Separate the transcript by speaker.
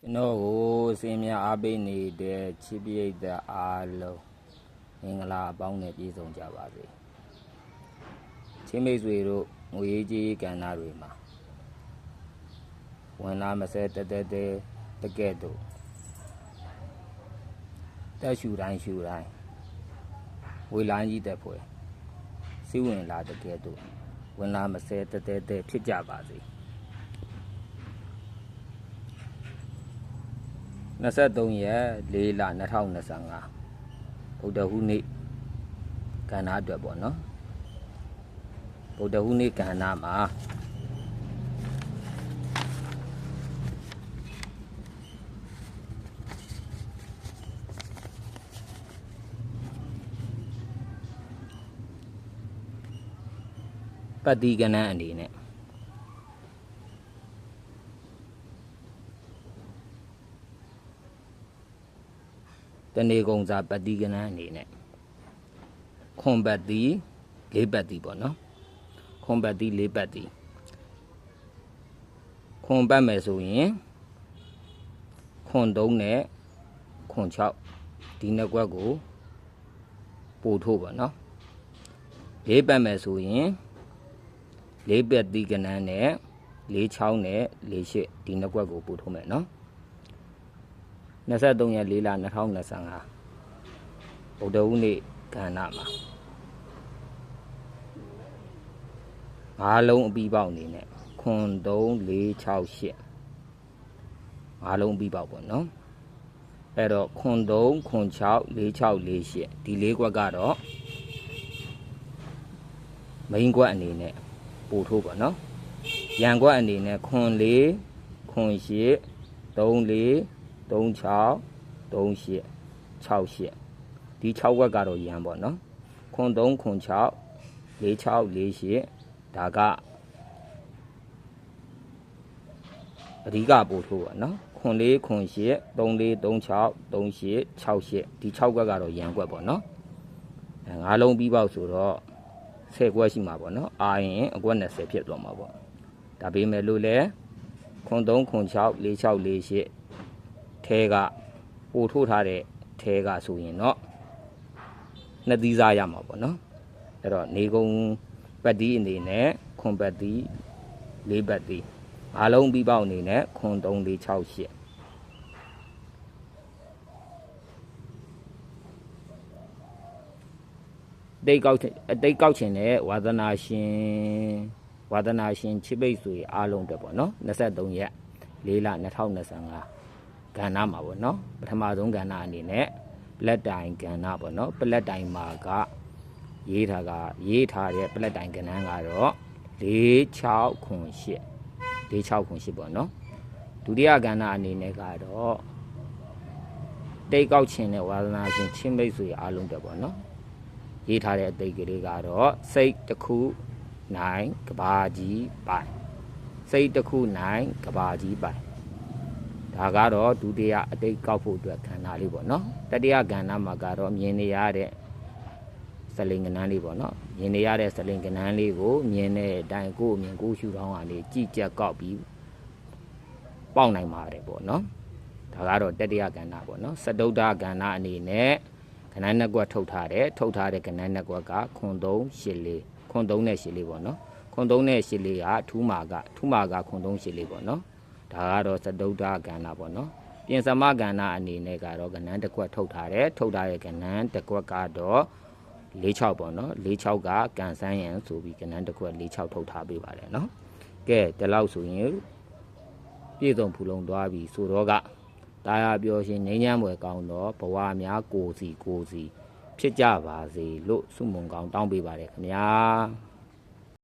Speaker 1: ကျွန်တော်ကိုစင်မြအားပေးနေတဲ့ချစ်ပိတ်သက်အားလုံးမင်္ဂလာအပေါင်းနဲ့ပြည့်စုံကြပါစေချင်းမိတ်ဆွေတို့ငွေကြီးကဏ္ဍတွေမှာဝင်လာမစဲတကဲ့သို့တက်ရှူတိုင်းဝေလိုင်းကြီးတက်ဖွယ်စီးဝင်လာတကဲ့သို့ဝင်လာမစဲတဖြစ်ကြပါစေ23ရက်4လ2025ဗုဒ္ဓဟူးနေ့ကဏ္ဍအတွက်ပေါ့နော်ဗုဒ္ဓဟူးနေ့ကဏ္ဍမှာပတ္တိကဏ္ဍအနေနဲ့တနေကုန်စာပတ္တိကဏ္ဍအနေနဲ့ခွန်ပတ်တိ၄ပတ်တိပေါ့နော်ခွန်ပတ်တိ၄ပတ်တိခွန်ပတ်မယ်ဆိုရင်ခွန်3နဲ့ခွန်6ဒီနှစ်ကွက်ကိုပို့ထိုးပါနော်၄ပတ်မယ်ဆိုရင်၄ပတ်တိကဏ္ဍနဲ့၄6နဲ့၄8ဒီနှစ်ကွက်ကိုပို့ထိုးမယ်နော်23ရက်4လ2025ဗုဒ္ဓဟူးနေ့ကဏ္ဍမှာ5လုံးအပြီးပေါက်အနေနဲ့ခွန်3 4 6 8 5လုံးအပြီးပေါက်ပေါ့နော်အဲ့တော့ခွန်3ခွန်6 4 6 4 8ဒီ၄ကွက်ကတော့မိန်းကွက်အနေနဲ့ပို့ထိုးပါနော်ရန်ကွက်အနေနဲ့ခွန်4ခွန်8 3 4 36 38 68ဒီ6ဝက်ကတော့ရန်ပေါ့နော်ခွန်3ခွန်6 46 48ဒါကအဓိကပို့ထိုးပါနော်ခွန်4ခွန်8 34 36 38 68ဒီ6ဝက်ကတော့ရန်ကွက်ပေါ့နော်5လုံးပြီးပေါက်ဆိုတော့10ကွက်ရှိမှာပေါ့နော်အာရင်အကွက်20ဖြစ်သွားမှာပေါ့ဒါပေမဲ့လို့လဲခွန်3ခွန်6 46 48ထဲကပို့ထိုးထားတဲ့ထဲကဆိုရင်တော့နှစ်သီးစားရမှာပေါ့နော်အဲ့တော့နေကုန်ပတ်တီးအနေနဲ့ခွန်ပတ်တီး၄ပတ်တီးအားလုံးပြီးပေါက်အနေနဲ့ခွန်3 4 6 8အတိတ်ကောက်ချင်တဲ့ဝါသနာရှင်ချစ်ပိတ်ဆွေအားလုံးတက်ပေါ့နော်23ရက်4လ2025ကဏ္ဍမှာပေါ့နော်ပထမဆုံးကဏ္ဍအနေနဲ့ပလက်တိုင်ကဏ္ဍပေါ့နော်ပလက်တိုင်မှာကရေးထားတဲ့ပလက်တိုင်ကဏ္ဍကတော့46ခွန်8ပေါ့နော်ဒုတိယကဏ္ဍအနေနဲ့ကတော့တိတ်ကောက်ချင်တဲ့ဝါသနာရှင်ချင်းမိတ်ဆွေအားလုံးတက်ပေါ့နော်ရေးထားတဲ့အတိတ်ကလေးကတော့စိတ်တစ်ခုနိုင်ကဘာကြီးပိုင်စိတ်တစ်ခုနိုင်ကဘာကြီးပိုင်ဒါကတော့ဒုတိယအတိတ်ကောက်ဖို့အတွက်ကဏ္ဍလေးပေါ့နော်တတိယကဏ္ဍမှာကတော့မြင်နေရတဲ့စလင်ကဏ္ဍလေးပေါ့နော်မြင်နေရတဲ့စလင်ကဏ္ဍလေးကိုမြင်တဲ့အတိုင်းကိုယ်မြင်ကိုယ်ရှုထောင်းကနေကြည့်ချက်ကောက်ပြီးပေါက်နိုင်ပါတယ်ပေါ့နော်ဒါကတော့တတိယကဏ္ဍပေါ့နော်စတုဒ္ဓကဏ္ဍအနေနဲ့ကဏ္ဍနှစ်ကွက်ထုတ်ထားတဲ့ကဏ္ဍနှစ်ကွက်ကခွန်3 8 4ခွန်3နဲ့8 4ပေါ့နော်ခွန်3နဲ့8 4ကထူးမာကခွန်3 8 4ပေါ့နော်ဒါကတော့စတုဒ္ဓကဏ္ဍပေါ့နော်ပြင်စမကဏ္ဍအနေနဲ့ကတော့ကဏ္ဍတစ်ကွက်ထုတ်ထားတဲ့ကဏ္ဍတစ်ကွက်ကတော့46ပေါ့နော်46ကကန်ဆန်းရန်ဆိုပြီးကဏ္ဍတစ်ကွက်46ထုတ်ထားပေးပါတယ်နော်ကဲဒီလောက်ဆိုရင်ပြည့်စုံဖူလုံသွားပြီဆိုတော့ကတာယာပြောရှင်ငြိမ်းချမ်းွယ်ကောင်းတော့ဘဝများကိုစီဖြစ်ကြပါစေလို့ဆုမွန်ကောင်းတောင်းပေးပါတယ်ခင်ဗျာ